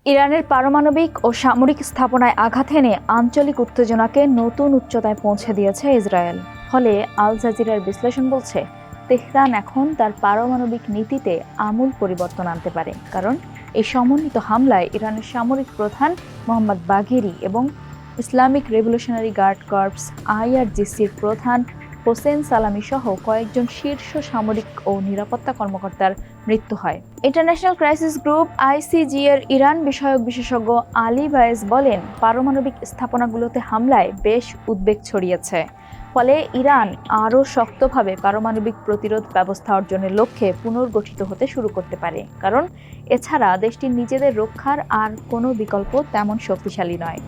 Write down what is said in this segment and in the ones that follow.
ইরানের পারমাণবিক ও সামরিক স্থাপনায় আঘাত এনে আঞ্চলিক উত্তেজনাকে নতুন উচ্চতায় পৌঁছে দিয়েছে ইসরায়েল। ফলে আল জাজিরার বিশ্লেষণ বলছে, তেহরান এখন তার পারমাণবিক নীতিতে আমূল পরিবর্তন আনতে পারে, কারণ এই সমন্বিত হামলায় ইরানের সামরিক প্রধান মোহাম্মদ বাঘেরি এবং ইসলামিক রেভলিউশনারি গার্ড কর্পস IRGCর প্রধান হোসেন সালামি সহ কয়েকজন শীর্ষ সামরিক ও নিরাপত্তা কর্মকর্তার মৃত্যু হয়। ইন্টারন্যাশনাল ক্রাইসিস গ্রুপ ICG এর ইরান বিষয়ক বিশেষজ্ঞ আলী বায়েজ বলেন, পারমাণবিক স্থাপনাগুলোতে হামলায় বেশ উদ্বেগ ছড়িয়েছে। ফলে ইরান আরও শক্তভাবে পারমাণবিক প্রতিরোধ ব্যবস্থা অর্জনের লক্ষ্যে পুনর্গঠিত হতে শুরু করতে পারে, কারণ এছাড়া দেশটির নিজেদের রক্ষার আর কোনো বিকল্প তেমন শক্তিশালী নয়।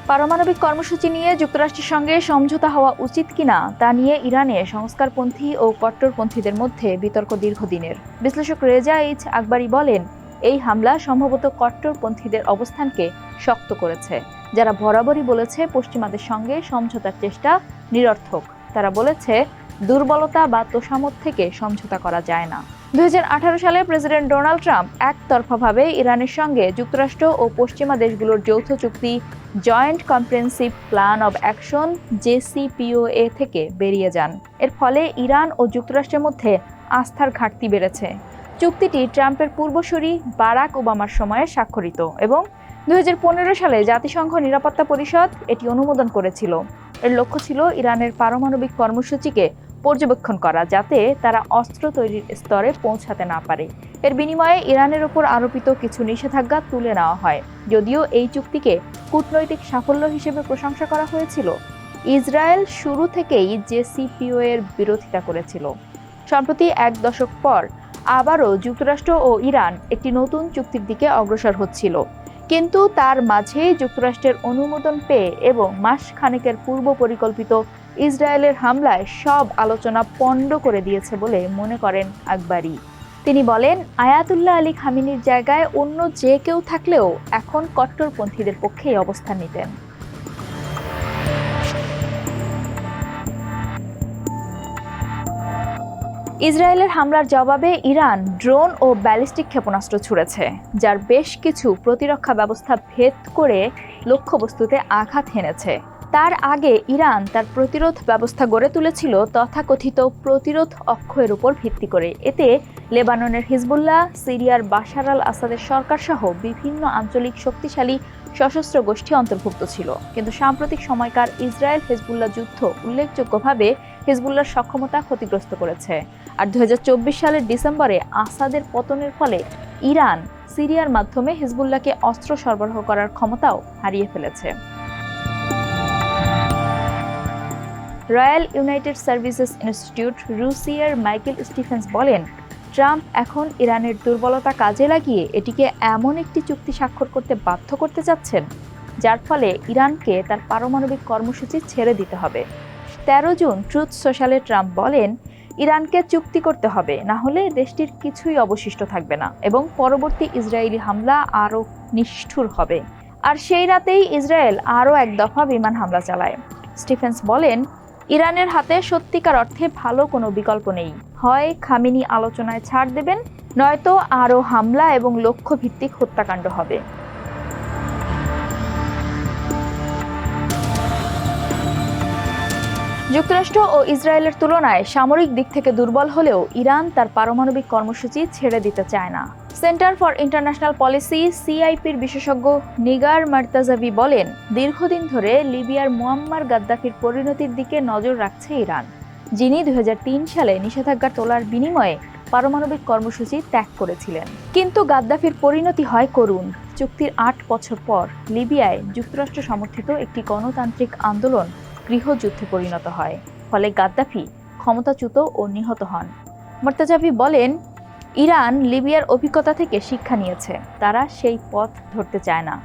পারমাণবিক কর্মসূচি নিয়ে যুক্তরাষ্ট্রের সঙ্গে সমঝোতা হওয়া উচিত কিনা তা নিয়ে ইরানে সংস্কারপন্থী ও কট্টরপন্থীদের মধ্যে বিতর্ক দীর্ঘদিনের। বিশ্লেষক রেজা এইচ আকবরী বলেন, এই হামলা সম্ভবত কট্টরপন্থীদের অবস্থানকে শক্ত করেছে, যারা বরাবরই বলেছে পশ্চিমাদের সঙ্গে সমঝোতার চেষ্টা নিরর্থক। তারা বলেছে, দুর্বলতা বা তোষামত থেকে সমঝোতা করা যায় না। 2018 সালে প্রেসিডেন্ট ডোনাল্ড ট্রাম্প একতরফাভাবে ইরানের সঙ্গে যুক্তরাষ্ট্র ও পশ্চিমা দেশগুলোর যৌথ চুক্তি joint comprehensive plan of action JCPOA থেকে বেরিয়ে যান। এর ফলে ইরান ও যুক্তরাষ্ট্রের মধ্যে আস্থার ঘাটতি বেড়েছে। চুক্তিটি ট্রাম্পের পূর্বসূরি বারাক ওবামার সময়ে স্বাক্ষরিত এবং 2015 সালে জাতিসংঘ নিরাপত্তা পরিষদ এটি অনুমোদন করেছিল। এর লক্ষ্য ছিল ইরানের পারমাণবিক কর্মসূচিকে পর্যবেক্ষণ করা, যাতে তারা অস্ত্র তৈরির স্তরে পৌঁছাতে না পারে। এর বিনিময়ে ইরানের উপর আরোপিত কিছু নিষেধাজ্ঞা তুলে নেওয়া হয়। যদিও এই চুক্তিকে কূটনৈতিক সাফল্য হিসেবে প্রশংসা করা হয়েছিল, ইসরায়েল শুরু থেকেই JCPOA এর বিরোধিতা করেছিল। সম্প্রতি এক দশক পর আবারও যুক্তরাষ্ট্র ও ইরান একটি নতুন চুক্তির দিকে অগ্রসর হচ্ছিল, কিন্তু তার মাঝেই যুক্তরাষ্ট্রের অনুমোদন পেয়ে এবং মাস খানেকের পূর্ব পরিকল্পিত ইসরায়েলের হামলায় সব আলোচনা পণ্ড করে দিয়েছে বলে মনে করেন আকবরী। তিনি বলেন, আয়াতুল্লাহ আলী খামেনির জায়গায় অন্য যে কেউ থাকলেও এখন কট্টরপন্থীদের পক্ষেই অবস্থান নিতেন। ইসরায়েলের হামলার জবাবে ইরান ড্রোন ও ব্যালিস্টিক ক্ষেপণাস্ত্র ছুড়েছে, যার বেশ কিছু প্রতিরক্ষা ব্যবস্থা ভেদ করে লক্ষ্যবস্তুতে আঘাত হেনেছে। তার আগে ইরান তার প্রতিরোধ ব্যবস্থা গড়ে তুলেছিল তথাকথিত প্রতিরোধ অক্ষের উপর ভিত্তি করে। এতে লেবাননের হিজবুল্লাহ, সিরিয়ার বাশার আল আসাদের সরকার সহ বিভিন্ন আঞ্চলিক শক্তিশালী সশস্ত্র গোষ্ঠী অন্তর্ভুক্ত ছিল। কিন্তু সাম্প্রতিক সময়কার ইসরায়েল হিজবুল্লাহ যুদ্ধ উল্লেখযোগ্যভাবে হিজবুল্লাহর সক্ষমতা ক্ষতিগ্রস্ত করেছে। আর 2024 সালের ডিসেম্বরে আসাদের পতনের ফলে ইরান সিরিয়ার মাধ্যমে হিজবুল্লাহকে অস্ত্র সরবরাহ করার ক্ষমতাও হারিয়ে ফেলেছে। রয়্যাল ইউনাইটেড সার্ভিসেস ইনস্টিটিউট রুসিয়ার মাইকেল স্টিফেন্স বলেন, ট্রাম্প এখন ইরানের দুর্বলতা কাজে লাগিয়ে এটিকে এমন একটি চুক্তি স্বাক্ষর করতে বাধ্য করতে চাচ্ছেন, যার ফলে ইরানকে তার পারমাণবিক কর্মসূচি ছেড়ে দিতে হবে। 13 জুন ট্রুথ সোশ্যালে ট্রাম্প বলেন, ইরানকে চুক্তি করতে হবে, না হলে দেশটির কিছুই অবশিষ্ট থাকবে না এবং পরবর্তী ইসরায়েলি হামলা আরও নিষ্ঠুর হবে। আর সেই রাতেই ইসরায়েল আরও এক দফা বিমান হামলা চালায়। স্টিফেন্স বলেন, ইরানের হাতে সত্যিকার অর্থে ভালো কোনো বিকল্প নেই। হয় খামেনি আলোচনায় ছাড় দেবেন, নয়তো আরও হামলা এবং লক্ষ্যভিত্তিক হত্যাকাণ্ড হবে। যুক্তরাষ্ট্র ও ইসরায়েলের তুলনায় সামরিক দিক থেকে দুর্বল হলেও ইরান তার পারমাণবিক কর্মসূচি ছেড়ে দিতে চায় না। সেন্টার ফর ইন্টারন্যাশনাল পলিসি CIPর বিশেষজ্ঞ নিগার মার্তাজাভি বলেন, দীর্ঘদিন ধরে লিবিয়ার মুয়াম্মার গাদ্দাফির পরিণতির দিকে নজর রাখছে ইরান, যিনি 2003 সালে নিষেধাজ্ঞা তোলার বিনিময়ে পারমাণবিক কর্মসূচি ত্যাগ করেছিলেন। কিন্তু গাদ্দাফির পরিণতি হয় করুণ। চুক্তির 8 বছর পর লিবিয়ায় যুক্তরাষ্ট্র সমর্থিত একটি গণতান্ত্রিক আন্দোলন গৃহযুদ্ধে পরিণত হয়, ফলে গাদ্দাফি ক্ষমতাচ্যুত ও নিহত হন। মার্তাজাভি বলেন, ইরান লিবিয়ার অভিজ্ঞতা থেকে শিক্ষা নিয়েছে, তারা সেই পথ ধরতে চায় না।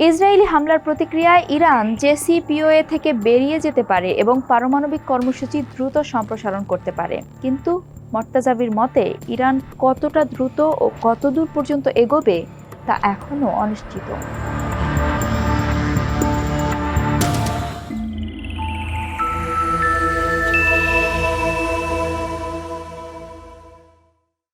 ইসরায়েলি হামলার প্রতিক্রিয়ায় ইরান JCPOA থেকে বেরিয়ে যেতে পারে এবং পারমাণবিক কর্মসূচি দ্রুত সম্প্রসারণ করতে পারে, কিন্তু মার্তাজাভির মতে ইরান কতটা দ্রুত ও কতদূর পর্যন্ত এগোবে তা এখনও অনিশ্চিত।